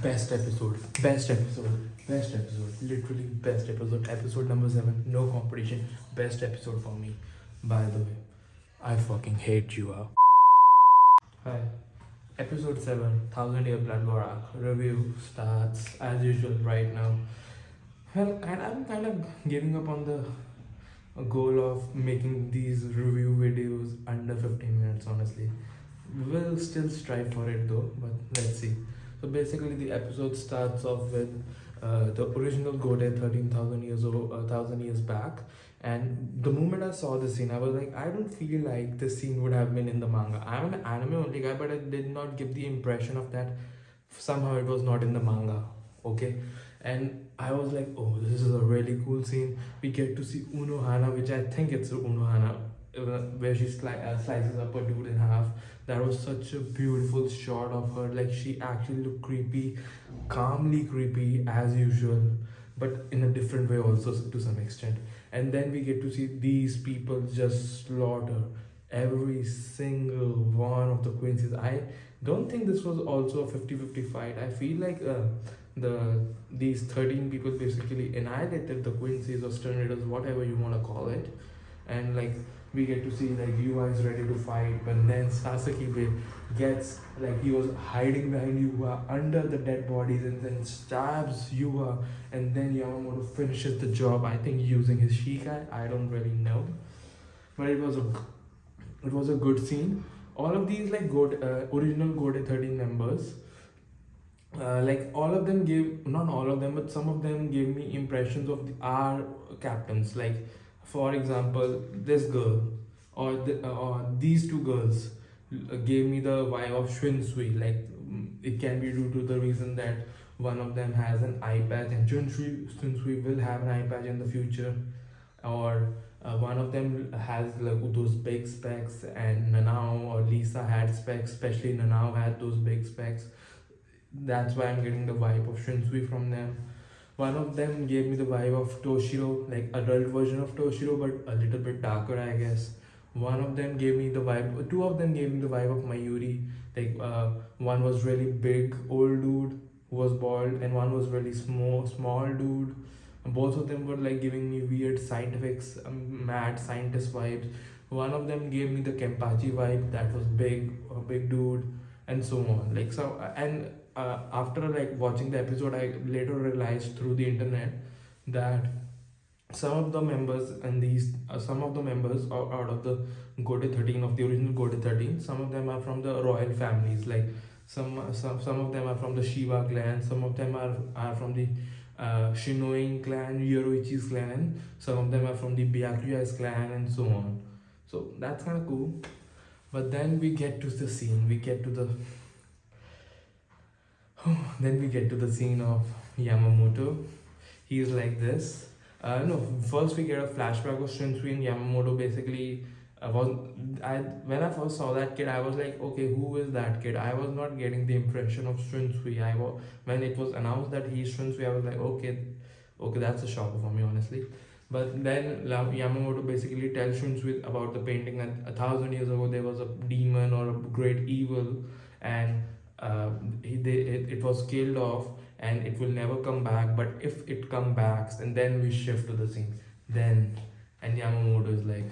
Best episode, best episode, best episode, literally best episode. Episode number 7, no competition. Best episode for me. By the way, I fucking hate you. Hi. Episode 7, Thousand Year Blood Barak. Review starts as usual right now. Well, and I'm kind of giving up on the goal of making these review videos under 15 minutes, honestly. We'll still strive for it though, but let's see. So basically, the episode starts off with the original Gode 13,000 years old, 1,000 years back. And the moment I saw this scene, I was like, I don't feel like this scene would have been in the manga. I'm an anime only guy, but I did not give the impression of that somehow it was not in the manga. Okay, and I was like, oh, this is a really cool scene. We get to see Unohana, which I think it's Unohana, where she slices up a dude in half. That was such a beautiful shot of her. Like, she actually looked creepy, calmly creepy as usual, but in a different way also to some extent. And then we get to see these people just slaughter every single one of the Quincy's. I don't think this was also a 50-50 fight. I feel like these 13 people basically annihilated the Quincy's or Sternators, whatever you want to call it. And like, we get to see like Yhwach is ready to fight, but then Sasaki gets, like, he was hiding behind Yhwach under the dead bodies and then stabs Yhwach, and then Yamamoto finishes the job, I think using his Shikai. I don't really know, but it was a good scene. All of these like original Gode 13 members, like all of them gave, not all of them, but some of them gave me impressions of our captains. Like, for example, this girl or these two girls gave me the vibe of Shunsui. Like, it can be due to the reason that one of them has an eye patch, and Shunsui will have an eye patch in the future, or one of them has like those big specs, and Nanao or Lisa had specs, especially Nanao had those big specs. That's why I'm getting the vibe of Shunsui from them. One of them gave me the vibe of Toshiro, like adult version of Toshiro, but a little bit darker, I guess. One of them gave me the vibe, two of them gave me the vibe of Mayuri. Like, one was really big, old dude who was bald, and one was really small dude. And both of them were like giving me weird scientific, mad scientist vibes. One of them gave me the Kenpachi vibe, that was big, a big dude, and so on. Like, so, and after like watching the episode, I later realized through the internet that some of the members and some of the members are out of the Gode 13, of the original Gode 13. Some of them are from the royal families. Like, some of them are from the Shiva clan. Some of them are from the Shinoin clan, Yoroichi's clan. Some of them are from the Byakuyai's clan, and so on. So that's kind of cool. But then we get to the scene. Then we get to the scene of Yamamoto. He's like this. No, first we get a flashback of Shunsui and Yamamoto. Basically, when I first saw that kid, I was like, okay, who is that kid? I was not getting the impression of Shunsui. When it was announced that he's Shunsui, I was like, okay, that's a shocker for me, honestly. But then Yamamoto basically tells Shunsui about the painting that 1,000 years ago there was a demon or a great evil, and it was killed off and it will never come back, but if it comes back, and then we shift to the scene. And Yamamoto is like,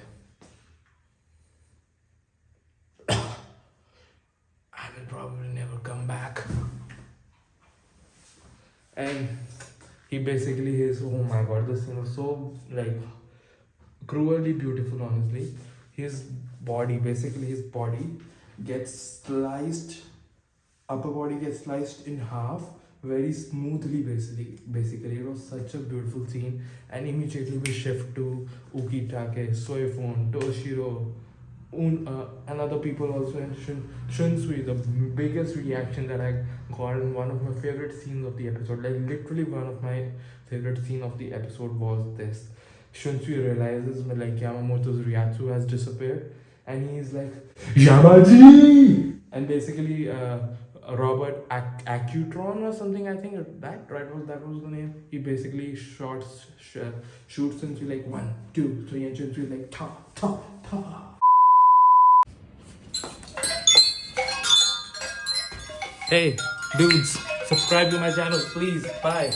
I will probably never come back. And he basically is, oh my god, this thing was so like cruelly beautiful, honestly. His body gets sliced, upper body gets sliced in half very smoothly. Basically it was such a beautiful scene. And immediately we shift to Ukitake, Soifun, Toshiro, and other people also, and Shunsui. The biggest reaction that I got in one of my favorite scenes of the episode, like literally one of my favorite scene of the episode, was this. Shunsui realizes like Yamamoto's Ryatsu has disappeared, and he's like, Yamaji! And basically Robert Acutron or something, I think that was the name. He basically shoots Shunsui like 1, 2, 3, and Shunsui like ta ta ta. Hey dudes, Subscribe to my channel, please. Bye.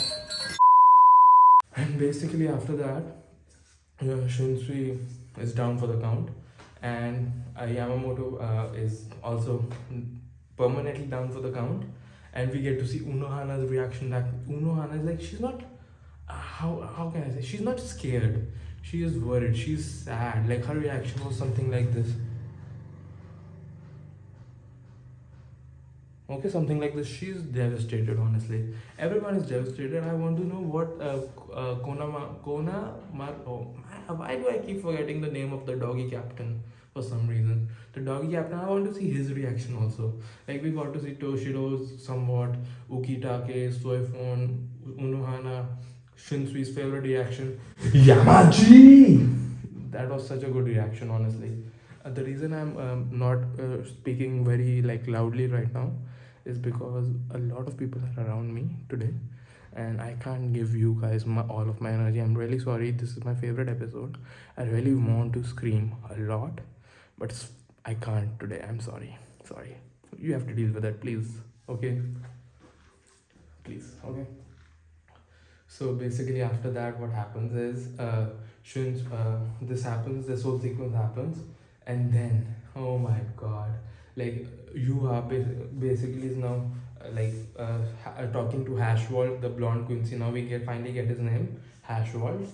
And basically after that, Shinsui is down for the count, and Yamamoto is also permanently down for the count, and we get to see Unohana's reaction. That Unohana is like, she's not how can I say, she's not scared, she is worried, she's sad. Like her reaction was something like this. Okay, something like this. She's devastated, honestly. Everyone is devastated. I want to know what oh, why do I keep forgetting the name of the doggy captain for some reason? The doggy captain, I want to see his reaction also. Like we got to see Toshiro's somewhat, Ukitake, Soifon, Unohana, Shinsui's favorite reaction, Yamaji! That was such a good reaction, honestly. The reason I'm not speaking very like loudly right now is because a lot of people are around me today, and I can't give you guys all of my energy. I'm really sorry. This is my favorite episode. I really want to scream a lot, but I can't today. I'm sorry. Sorry. You have to deal with that, please. Okay. Please. Okay. So basically, after that, what happens is, this whole sequence happens, and then, oh my god, like Yhwach basically is now talking to Hashwald, the blonde Quincy. Now we finally get his name, Hashwald,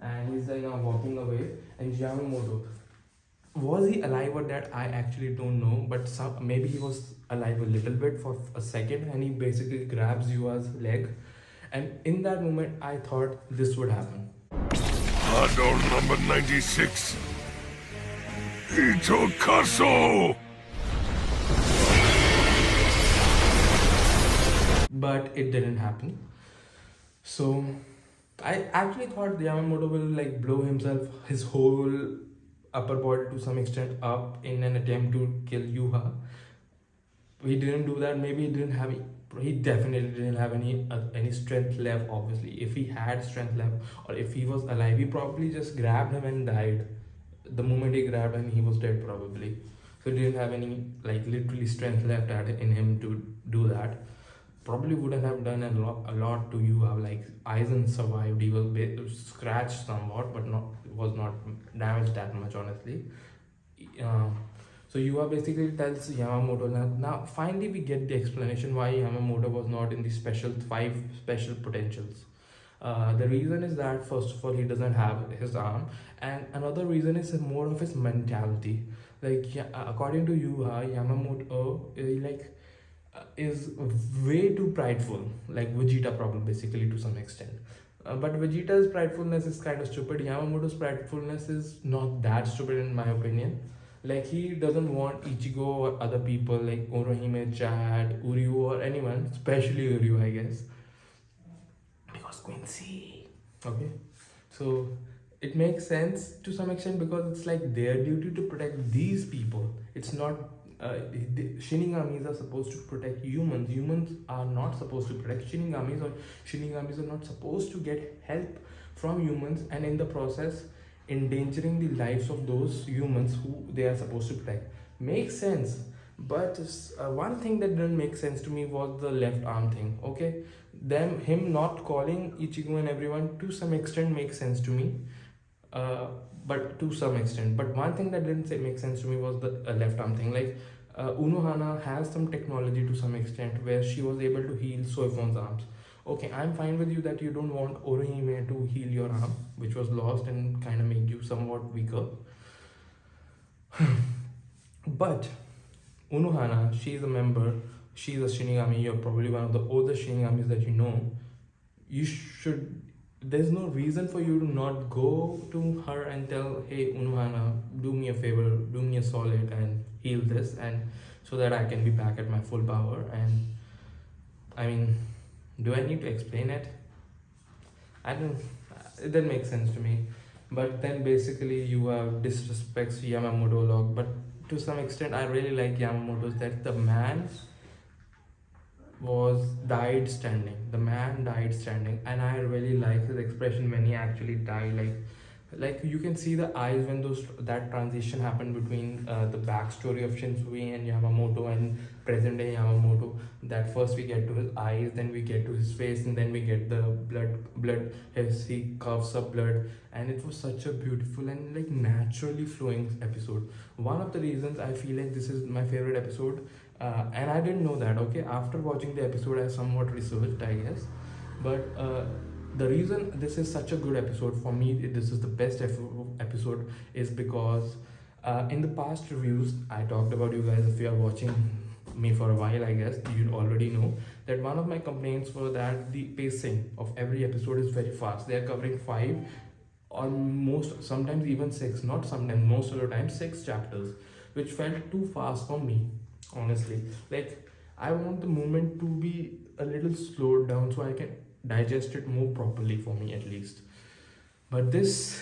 and he's like now walking away. And Yamamoto, was he alive or dead? I actually don't know, but maybe he was alive a little bit for a second, and he basically grabs Yhwach's leg. And in that moment, I thought this would happen. Hardor number 96. Itokaso! But it didn't happen. So I actually thought Yamamoto will like blow his whole upper body to some extent up in an attempt to kill Yhwach. He didn't do that. Maybe he definitely didn't have any strength left. Obviously, if he had strength left, or if he was alive, he probably just grabbed him and died. The moment he grabbed him, he was dead probably. So he didn't have any like literally strength left in him to do that. Probably wouldn't have done a lot to you. Like Aizen survived. He was scratched somewhat, but was not damaged that much, honestly. So Yhwach basically tells Yamamoto now finally we get the explanation why Yamamoto was not in the 5 special potentials. The reason is that first of all he doesn't have his arm, and another reason is more of his mentality. Like according to Yhwach, Yamamoto is way too prideful, like Vegeta problem basically to some extent. But Vegeta's pridefulness is kind of stupid. Yamamoto's pridefulness is not that stupid in my opinion. Like he doesn't want Ichigo or other people like Orohime, Chad, Uryu or anyone, especially Uryu, I guess. Because Quincy. Okay. So it makes sense to some extent because it's like their duty to protect these people. It's not Shinigamis are supposed to protect humans. Humans are not supposed to protect Shinigamis, or Shinigamis are not supposed to get help from humans, and in the process endangering the lives of those humans who they are supposed to protect. Makes sense, but one thing that didn't make sense to me was the left arm thing. Okay, him not calling Ichigo and everyone to some extent makes sense to me, but to some extent. But one thing that didn't make sense to me was the left arm thing. Like Unohana has some technology to some extent where she was able to heal Soifon's arms. Okay, I'm fine with you that you don't want Orohime to heal your arm, which was lost and kind of made you somewhat weaker. But Unohana, she's a member, she's a Shinigami, you're probably one of the oldest Shinigamis that you know. There's no reason for you to not go to her and tell, hey Unohana, do me a favor, do me a solid and heal this, and so that I can be back at my full power. And I mean, do I need to explain it? It didn't make sense to me. But then basically you have disrespects Yamamoto a lot. But to some extent I really like Yamamoto's that the man died standing. The man died standing, and I really like his expression when he actually died. Like like you can see the eyes when those that transition happened between the backstory of Shinsui and Yamamoto and present day Yamamoto. That first we get to his eyes, then we get to his face, and then we get the blood as he coughs up blood. And it was such a beautiful and like naturally flowing episode. One of the reasons I feel like this is my favorite episode, and I didn't know that. Okay, after watching the episode I somewhat researched, I guess. But the reason this is such a good episode for me, this is the best episode, is because in the past reviews I talked about, you guys, if you are watching me for a while, I guess you already know that one of my complaints were that the pacing of every episode is very fast. They are covering five or most, sometimes even six, not sometimes, most of the time six chapters, which felt too fast for me, honestly. Like, I want the movement to be a little slowed down so I can digest it more properly, for me at least. But this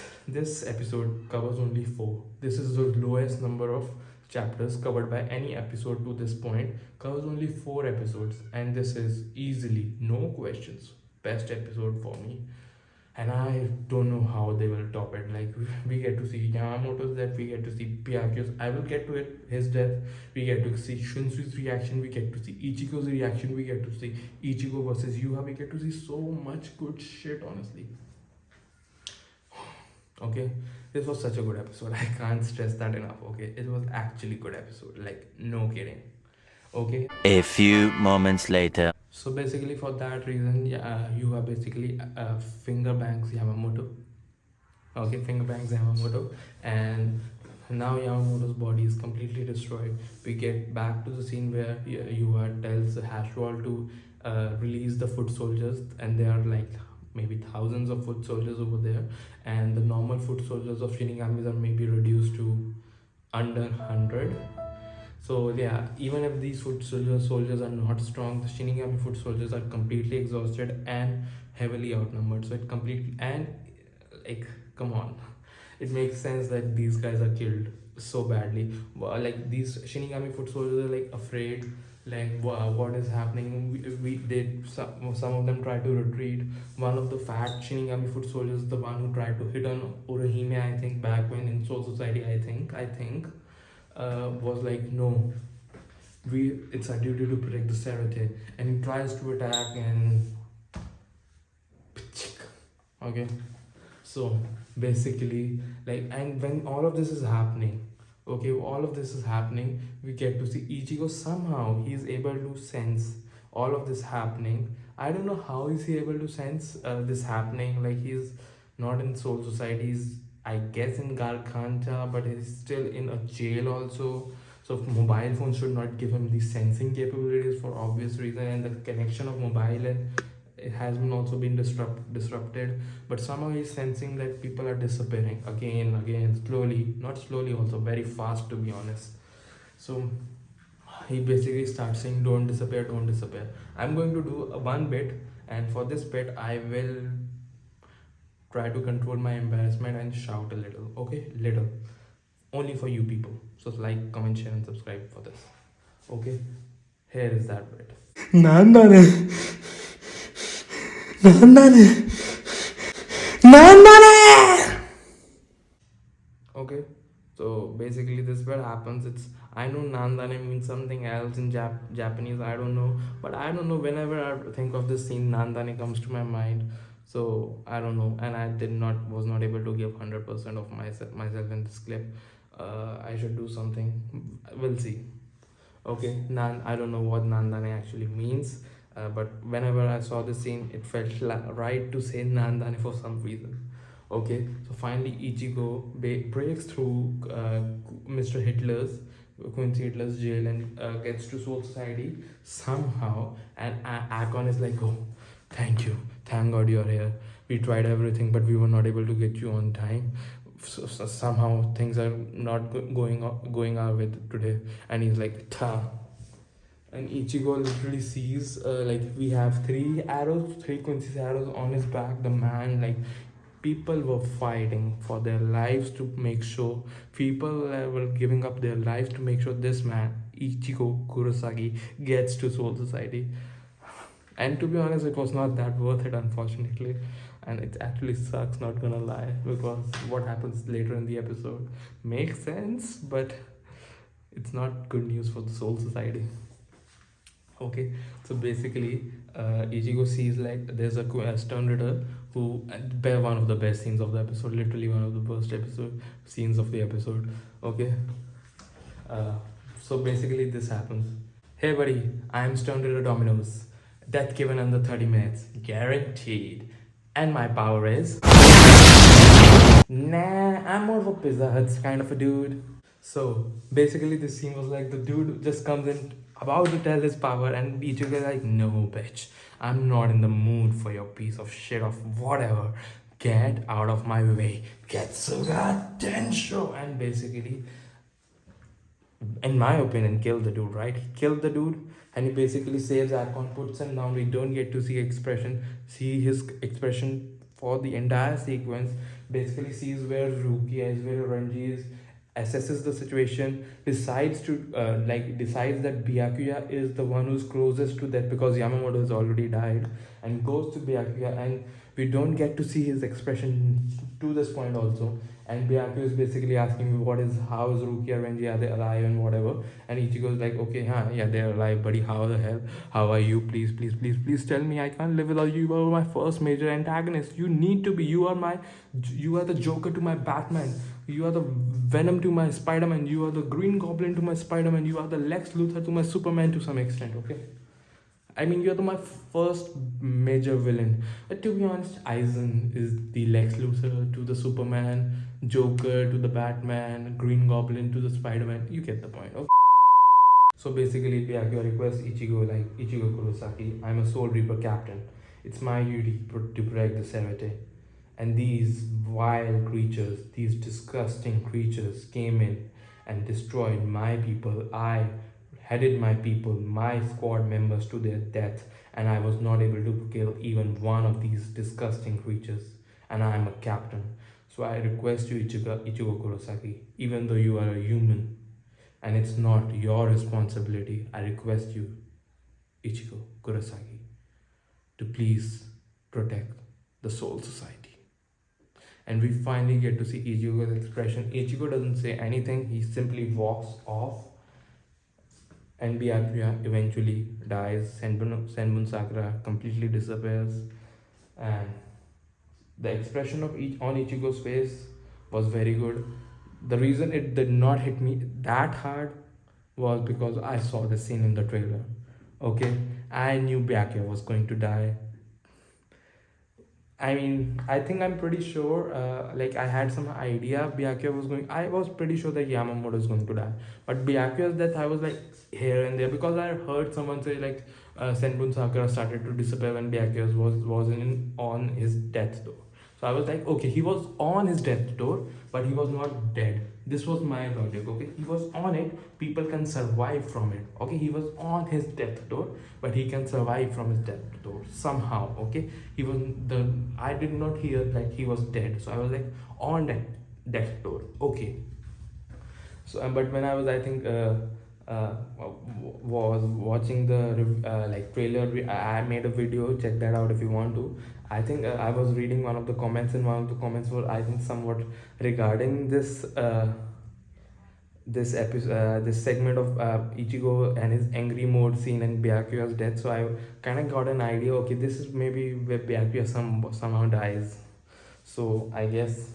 episode covers only four. This is the lowest number of chapters covered by any episode to this point. Covers only four episodes, and this is easily, no questions, best episode for me. And I don't know how they will top it. Like, we get to see Yamamoto's death, we get to see Byakuyo's, I will get to it, his death, we get to see Shunsui's reaction, we get to see Ichigo's reaction, we get to see Ichigo versus Yhwach, we get to see so much good shit, honestly. Okay, this was such a good episode. I can't stress that enough. Okay, it was actually good episode, like no kidding. Okay, A few moments later. so basically for that reason, yeah, you are basically finger bangs Yamamoto. Okay, finger bangs Yamamoto, and now Yamamoto's body is completely destroyed. We get back to the scene where Yhwach tells Hashwall to release the foot soldiers, and there are like maybe thousands of foot soldiers over there, and the normal foot soldiers of Shinigamis are maybe reduced to under 100. So yeah, even if these foot soldiers are not strong, the Shinigami foot soldiers are completely exhausted and heavily outnumbered. So it completely, and like, come on, it makes sense that these guys are killed so badly. Like, these Shinigami foot soldiers are like afraid, like what is happening. We did some of them try to retreat. One of the fat Shinigami foot soldiers, the one who tried to hit on Urahime, I think back when in Soul Society, I think was like, no, it's our duty to protect the Serete, and he tries to attack, and okay. So basically, like, and when all of this is happening, okay, all of this is happening, we get to see Ichigo. Somehow he is able to sense all of this happening. I don't know how is he able to sense this happening. Like, he's not in Soul Society, he's, I guess, in Garkhanta, but he's still in a jail also. So mobile phones should not give him the sensing capabilities for obvious reason, and the connection of mobile and it has been also been disrupted. But somehow he's sensing that people are disappearing again, slowly, not slowly, also very fast, to be honest. So he basically starts saying, don't disappear, don't disappear. I'm going to do one bit, and for this bit I will try to control my embarrassment and shout a little. Okay, little, only for you people. So like, comment, share and subscribe for this. Okay, here is that bit. Okay, so basically this bit happens. It's, I know Nandane means something else in Japanese, I don't know, but I don't know, whenever I think of this scene, Nandane comes to my mind. So I don't know, and I was not able to give 100% of myself in this clip. I should do something, we'll see. Okay, I don't know what Nandane actually means, but whenever I saw the scene, it felt right to say Nandane for some reason. Okay, so finally Ichigo breaks through Mr. Quincy Hitler's jail, and gets to Soul Society somehow, and Akon is like, oh, thank you, thank God you're here. We tried everything, but we were not able to get you on time. So somehow things are not going our way today. And he's like, ta. And Ichigo literally sees like, we have three Quincy's arrows on his back. The man, like, people were fighting for their lives to make sure, people were giving up their lives to make sure this man, Ichigo Kurosagi, gets to Soul Society. And to be honest, it was not that worth it, unfortunately. And it actually sucks, not gonna lie, because what happens later in the episode makes sense, but it's not good news for the Soul Society. Okay, so basically, Ichigo sees like there's a stone reader who one of the best scenes of the episode, literally one of the best episode scenes of the episode. Okay, uh, so basically this happens. Hey buddy, I am stone reader Domino's. Death given under 30 minutes, guaranteed. And my power is nah. I'm more of a Pizza Hut kind of a dude. So basically, this scene was like the dude just comes in about to tell his power, and Ichigo is like, "No, bitch, I'm not in the mood for your piece of shit of whatever. Get out of my way. Getsuga Tensho." And basically, in my opinion, killed the dude. Right? He killed the dude, and he basically saves Archon, puts him down. We don't get to see his expression for the entire sequence. Basically, sees where Rukia is, where Renji is, assesses the situation, decides that Byakuya is the one who's closest to that because Yamamoto has already died, and goes to Byakuya, and we don't get to see his expression to this point also. And Byakuya is basically asking me how is Rukia, Renji, are they alive and whatever. And Ichigo is like, okay, yeah, they're alive, buddy. How the hell? How are you? Please tell me. I can't live without you. You are my first major antagonist. You need to be. You are the Joker to my Batman. You are the Venom to my Spider-Man. You are the Green Goblin to my Spider-Man. You are the Lex Luthor to my Superman to some extent, okay? I mean, you're my first major villain. But to be honest, Aizen is the Lex Luthor to the Superman, Joker to the Batman, Green Goblin to the Spider-Man. You get the point, okay? So basically, Byakuya requests Ichigo Kurosaki, I'm a Soul Reaper captain. It's my duty to protect the Serete. And these vile creatures, these disgusting creatures came in and destroyed my people. I headed my people, my squad members to their death, and I was not able to kill even one of these disgusting creatures. And I am a captain. So I request you, Ichigo Kurosaki, even though you are a human and it's not your responsibility, I request you, Ichigo Kurosaki, to please protect the Soul Society. And we finally get to see Ichigo's expression. Ichigo doesn't say anything, he simply walks off. And Byakuya eventually dies. Senbun Sakura completely disappears. And the expression on Ichigo's face was very good. The reason it did not hit me that hard was because I saw the scene in the trailer. Okay? I knew Byakuya was going to die. I mean, I'm pretty sure, I had some idea I was pretty sure that Yamamoto is going to die. But Byakuya's death, I was like here and there because I heard someone say Senbun Sakura started to disappear when Byakuya wasn't on his death door. So I was like, okay, he was on his death door, but he was not dead. This was my logic, okay? He was on it, people can survive from it, okay? He was on his death door, but he can survive from his death door somehow, okay? I did not hear he was dead, so I was like, on that death door, okay. So, but when I was, was watching the trailer, I made a video, check that out if you want to. I was reading one of the comments, and one of the comments were somewhat regarding this this episode, this segment of Ichigo and his angry mode scene and Byakuya's death. So I kind of got an idea, okay, this is maybe where Byakuya somehow dies. So I guess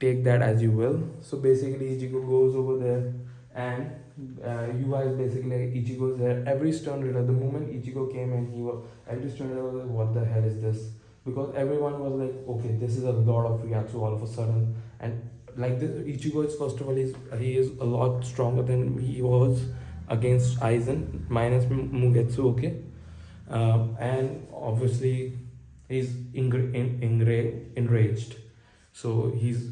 take that as you will. So basically Ichigo goes over there, and Yhwach is basically Ichigo's there. Every stone reader, the moment Ichigo came in, every stone reader was like, what the hell is this? Because everyone was like, okay, this is a lot of Ryatsu all of a sudden. And this, Ichigo is, first of all, he is a lot stronger than he was against Aizen, minus Mugetsu, okay? And obviously he's enraged. So he's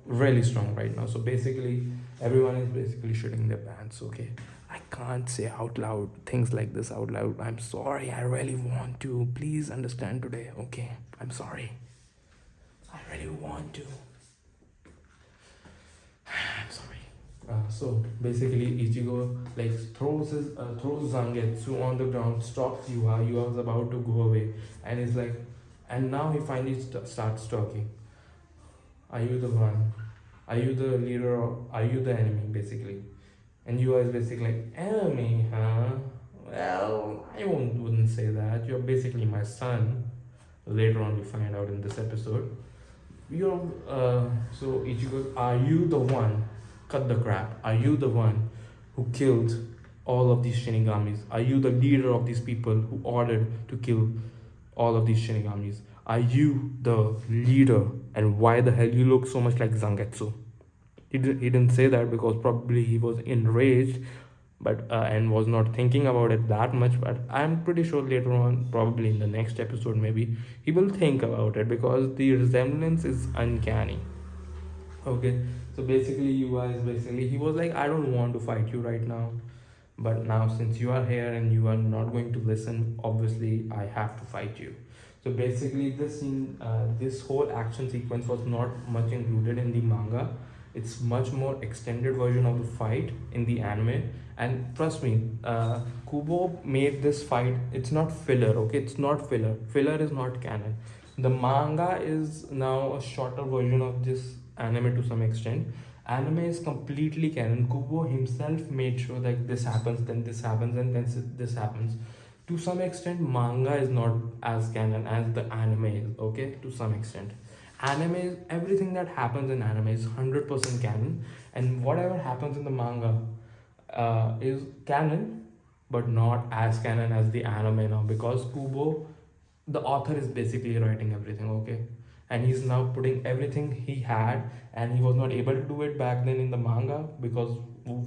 really strong right now. So basically everyone is basically shitting their pants, okay? I can't say out loud things like this out loud. I'm sorry, I really want to. Please understand today, okay? I'm sorry. I really want to. I'm sorry. So basically, Ichigo like throws Zangetsu on the ground, stops Yhwach. Yhwach was about to go away, and is like, and now he finally starts talking. Are you the one? Are you the leader? Are you the enemy? Basically, and Yhwach is basically like enemy, huh? Well, I wouldn't say that. You're basically my son. Later on, we find out in this episode. So Ichigo, are you the one? Cut the crap. Are you the one who killed all of these Shinigamis? Are you the leader of these people who ordered to kill all of these Shinigamis? Are you the leader? And why the hell you look so much like Zangetsu? He didn't say that because probably he was enraged, but and was not thinking about it that much. But I'm pretty sure later on, probably in the next episode, maybe he will think about it because the resemblance is uncanny. Okay, so basically, you guys basically he was like, I don't want to fight you right now, but now since you are here and you are not going to listen, obviously I have to fight you. So basically, this scene, this whole action sequence was not much included in the manga. It's much more extended version of the fight in the anime. And trust me, Kubo made this fight. It's not filler. Okay, it's not filler. Filler is not canon. The manga is now a shorter version of this anime to some extent. Anime is completely canon. Kubo himself made sure that this happens, then this happens, and then this happens. To some extent, manga is not as canon as the anime is. Okay, to some extent, anime, everything that happens in anime is 100% canon, and whatever happens in the manga is canon, but not as canon as the anime now because Kubo, the author, is basically writing everything. Okay, and he's now putting everything he had, and he was not able to do it back then in the manga because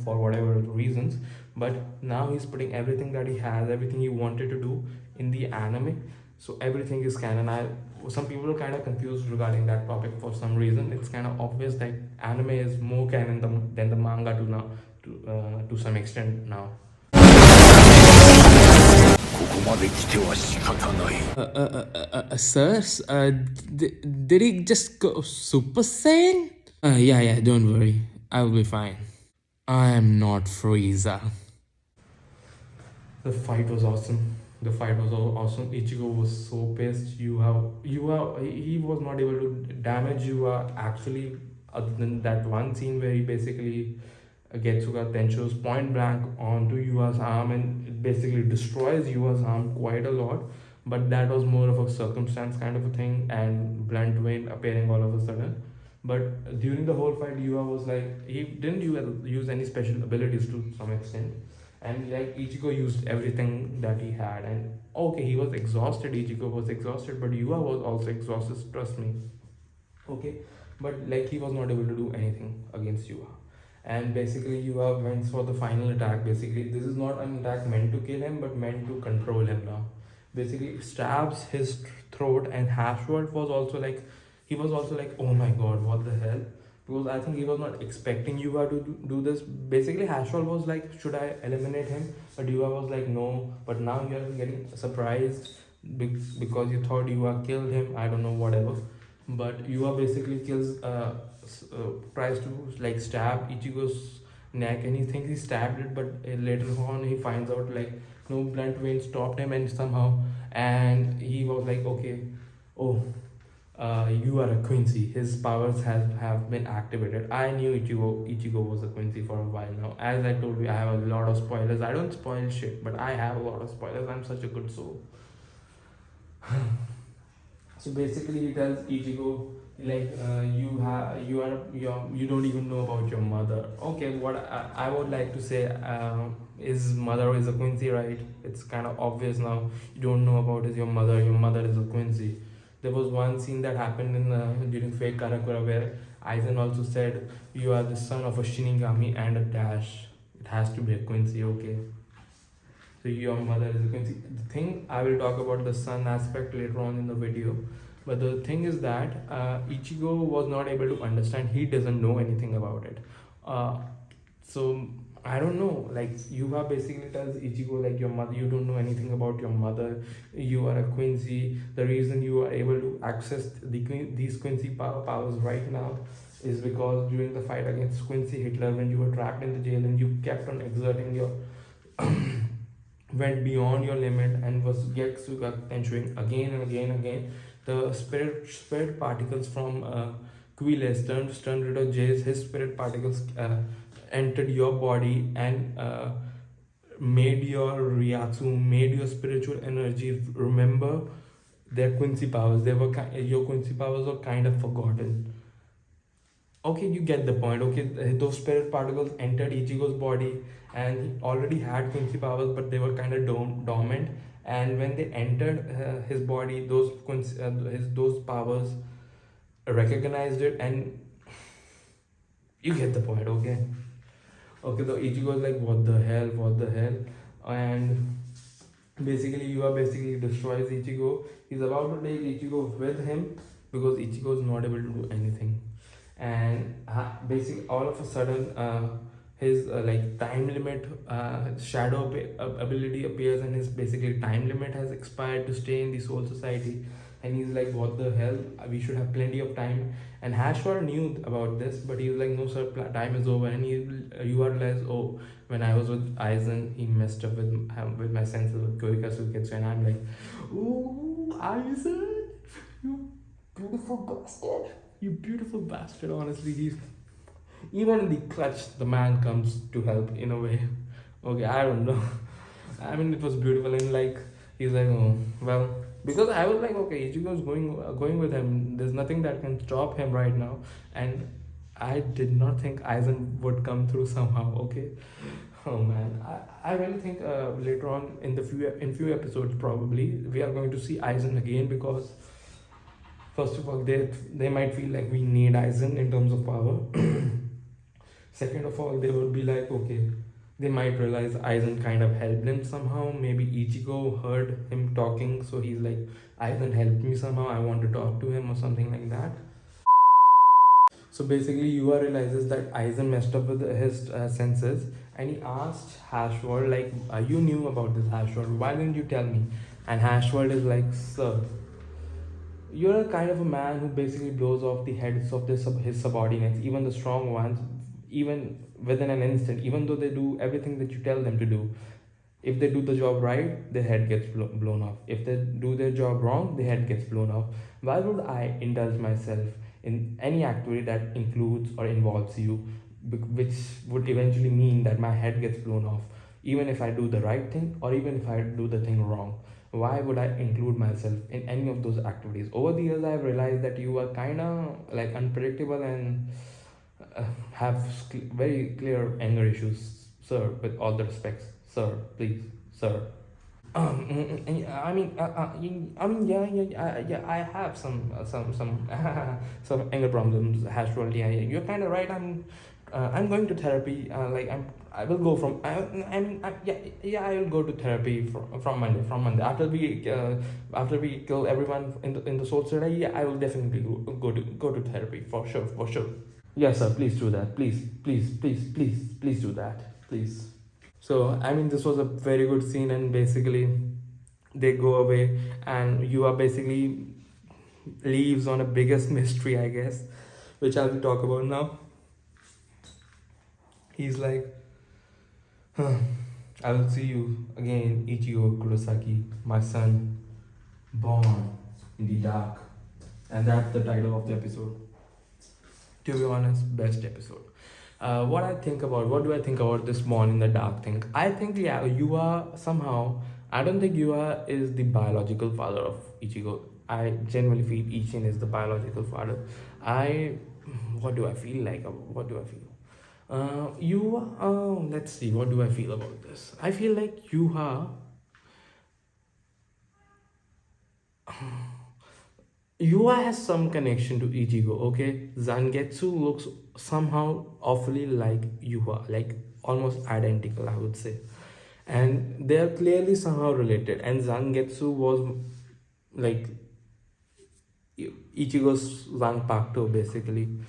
for whatever reasons, but now he's putting everything that he has, everything he wanted to do in the anime. So everything is canon. Some people are kind of confused regarding that topic for some reason. It's kind of obvious that anime is more canon than the manga to now, to some extent now. ここまで来ては仕方ない。Sir, did he just go Super Saiyan? Yeah, don't worry. I will be fine. I am not Frieza. The fight was awesome. The fight was awesome. Ichigo was so pissed. He was not able to damage Yhwach actually, other than that one scene where he basically Getsuga Tensho's point blank onto Yhwach's arm and it basically destroys Yhwach's arm quite a lot. But that was more of a circumstance kind of a thing, and Blunt Wayne appearing all of a sudden. But during the whole fight, Yhwach was like, he didn't use any special abilities to some extent. And like Ichigo used everything that he had. And okay, he was exhausted, Ichigo was exhausted, but Yhwach was also exhausted, trust me. Okay, but like he was not able to do anything against Yhwach. And basically, Yhwach went for the final attack. Basically, this is not an attack meant to kill him, but meant to control him now. Basically, stabs his throat, and Hashwald was also like, he was also like, oh my god, what the hell? Because I think he was not expecting Yhwach to do this. Basically, Hashwald was like, should I eliminate him? But Yhwach was like, no. But now you are getting surprised because you thought Yhwach killed him. I don't know, whatever. But Yhwach basically tries to like stab Ichigo's neck, and he thinks he stabbed it, but later on he finds out like no, Blunt Wayne stopped him and somehow, and he was like, okay, oh, you are a Quincy. His powers have been activated. I knew Ichigo was a Quincy for a while now. As I told you, I have a lot of spoilers. I don't spoil shit, but I have a lot of spoilers. I'm such a good soul. So basically, he tells Ichigo like you don't even know about your mother. Okay, what I would like to say, his mother is a Quincy, right? It's kind of obvious now. You don't know about your mother. Your mother is a Quincy. There was one scene that happened in during Fate Karakura where Aizen also said, you are the son of a Shinigami and a Dash. It has to be a Quincy, okay? So your mother is a Quincy. The thing, I will talk about the son aspect later on in the video. But the thing is that Ichigo was not able to understand. He doesn't know anything about it. So I don't know. Like Yhwach basically tells Ichigo like your mother. You don't know anything about your mother. You are a Quincy. The reason you are able to access these Quincy powers right now is because during the fight against Quincy Hitler, when you were trapped in the jail and you kept on exerting your went beyond your limit and was tension again and again and again, the spirit particles from Quiles turned rid of Jay's, his spirit particles entered your body and made your Ryatsu, made your spiritual energy remember their Quincy powers. Your Quincy powers were kind of forgotten. Okay, you get the point. Okay, those spirit particles entered Ichigo's body, and he already had Quincy powers, but they were kind of dormant. And when they entered his body, those powers recognized it, and you get the point. Okay, okay. So Ichigo is like, what the hell, what the hell, and basically basically destroys Ichigo. He's about to take Ichigo with him because Ichigo is not able to do anything, and basically all of a sudden his like time limit shadow ability appears, and his basically time limit has expired to stay in the soul society. And he's like, what the hell, we should have plenty of time. And Hashwar knew about this, but he was like, no sir, time is over. And you are realized, oh, when I was with Aizen, he messed up with my senses of Goikasuketsu. And I'm like, ooh, Aizen, you beautiful bastard, you beautiful bastard. Honestly, he's even in the clutch, the man comes to help in a way. Okay, I don't know. I mean, it was beautiful, and like he's like, oh well, because I was like, okay, Ichigo's going with him. There's nothing that can stop him right now, and I did not think Aizen would come through somehow. Okay, oh man, I really think later on in few episodes probably we are going to see Aizen again, because first of all they might feel like we need Aizen in terms of power. Second of all, they would be like, okay, they might realize Aizen kind of helped him somehow. Maybe Ichigo heard him talking, so he's like, Aizen helped me somehow, I want to talk to him or something like that. So basically, Yua realizes that Aizen messed up with his senses, and he asked Hashward, like, you knew about this, Hashward, why didn't you tell me? And Hashward is like, sir, you're a kind of a man who basically blows off the heads of his subordinates, even the strong ones, even within an instant, even though they do everything that you tell them to do. If they do the job right, their head gets blown off. If they do their job wrong, their head gets blown off. Why would I indulge myself in any activity that includes or involves you, which would eventually mean that my head gets blown off, even if I do the right thing or even if I do the thing wrong? Why would I include myself in any of those activities? Over the years, I've realized that you are kind of like unpredictable and have very clear anger issues, sir. With all the respects, sir, please, sir. I mean, yeah, I have some anger problems. Hashwell, yeah, you're kind of right. I'm going to therapy. I will go from. I will go to therapy from Monday. From Monday, after we kill everyone in the soul city, yeah, I will definitely go to therapy for sure, for sure. Yes, sir. Please do that. Please do that. Please. So, I mean, this was a very good scene, and basically, they go away, and you are basically leaves on a biggest mystery, I guess, which I will talk about now. He's like, I will see you again, Ichigo Kurosaki, my son, born in the dark. And that's the title of the episode. To be honest, best episode. What do I think about this Born in the Dark thing? I think, yeah, I don't think Yua is the biological father of Ichigo. I genuinely feel Ichin is the biological father. What do I feel like? What do I feel? Yua, let's see, what do I feel about this? I feel like Yua has some connection to Ichigo, okay? Zangetsu looks somehow awfully like Yua, like almost identical, I would say. And they are clearly somehow related. And Zangetsu was like Ichigo's Zanpakuto, basically.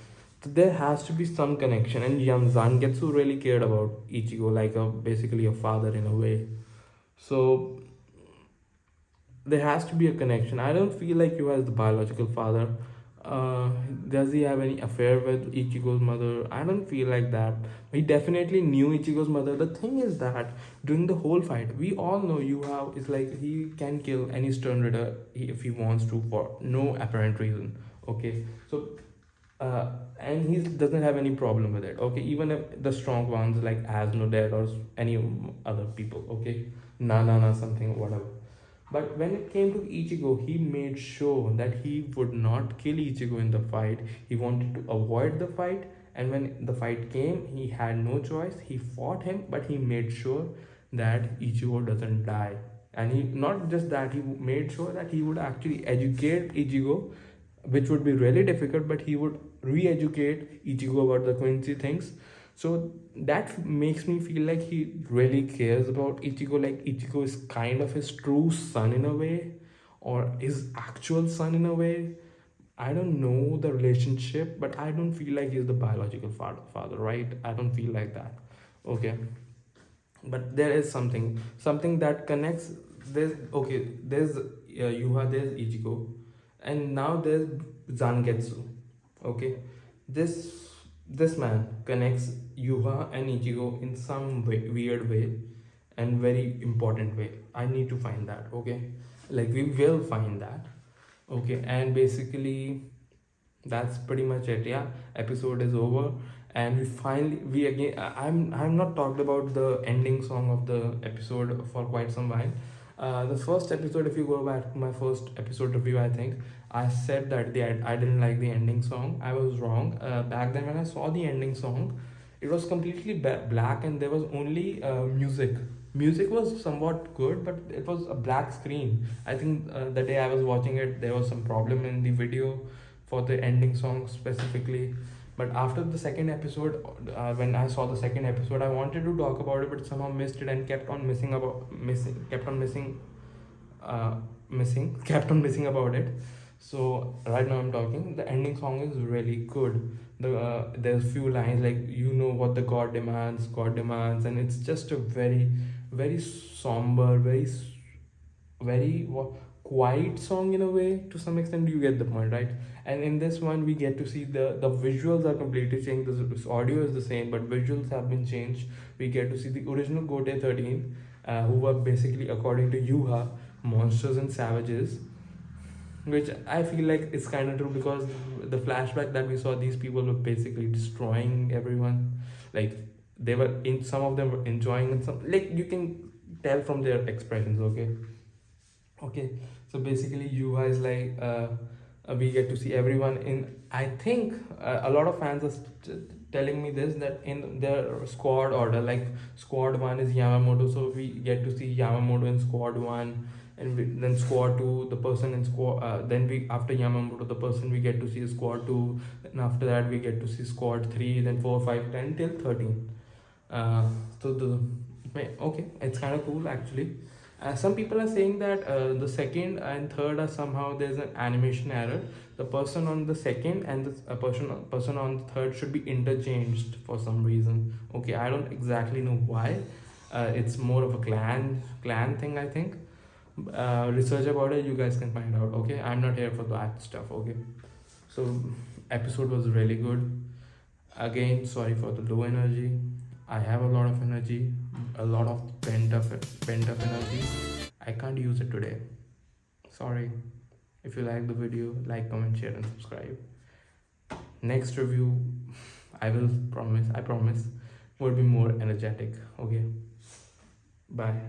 So there has to be some connection. And Zangetsu really cared about Ichigo, like basically a father in a way. So there has to be a connection. I don't feel like Yua is the biological father. does he have any affair with Ichigo's mother? I don't feel like that. He definitely knew Ichigo's mother. The thing is that during the whole fight, we all know Yhwach is like he can kill any Stern Ritter if he wants to for no apparent reason. Okay, so and he doesn't have any problem with it. Okay, even if the strong ones like Asnodet or any other people. Okay, na something whatever. But when it came to Ichigo, he made sure that he would not kill Ichigo in the fight. He wanted to avoid the fight, and when the fight came, he had no choice. He fought him, but he made sure that Ichigo doesn't die. And he not just that, he made sure that he would actually educate Ichigo, which would be really difficult, but he would re-educate Ichigo about the Quincy things. So that makes me feel like he really cares about Ichigo. Like Ichigo is kind of his true son in a way, or his actual son in a way. I don't know the relationship, but I don't feel like he's the biological father, right? I don't feel like that. Okay, but there is something that connects. There's Yuha, there's Ichigo, and now there's Zangetsu. Okay, this this man connects Yuha and Ichigo in some weird way and very important way. I need to find that. Okay, like we will find that. Okay, and basically that's pretty much it. Yeah, episode is over, and we again. I'm not talked about the ending song of the episode for quite some while. The first episode, if you go back to my first episode review, I think I said that I didn't like the ending song. I was wrong. Back then, when I saw the ending song, it was completely black, and there was only music. Music was somewhat good, but it was a black screen. I think the day I was watching it, there was some problem in the video for the ending song specifically. But after the second episode, when I saw the second episode, I wanted to talk about it, but somehow missed it and kept on kept on missing about it. So right now I'm talking. The ending song is really good. There's few lines like what the God demands, and it's just a very somber, very quiet song in a way. To some extent, you get the point, right? And in this one, we get to see the visuals are completely changed. This audio is the same, but visuals have been changed. We get to see the original Gote 13, who were basically, according to Yuha, monsters and savages, which I feel like is kind of true, because the flashback that we saw, these people were basically destroying everyone. Like they were in some of them were enjoying, and some, like, you can tell from their expressions. Okay, so basically Yuha is like we get to see everyone in. I think a lot of fans are telling me this, that in their squad order, like squad 1 is Yamamoto, so we get to see Yamamoto in squad 1, and then squad 2, the person in squad, then we, after Yamamoto, the person we get to see is squad 2, and after that we get to see squad 3, then 4, 5, 10 till 13. So okay, it's kind of cool actually. Some people are saying that the second and third are somehow, there's an animation error. The person on the second and the person on the third should be interchanged for some reason. Okay, I don't exactly know why. It's more of a clan thing, I think. Research about it, you guys can find out. Okay, I'm not here for that stuff. Okay, so episode was really good. Again, sorry for the low energy. I have a lot of energy, a lot of pent up energy. I can't use it today. Sorry. If you like the video, like, comment, share, and subscribe. Next review, I promise, will be more energetic. Okay. Bye.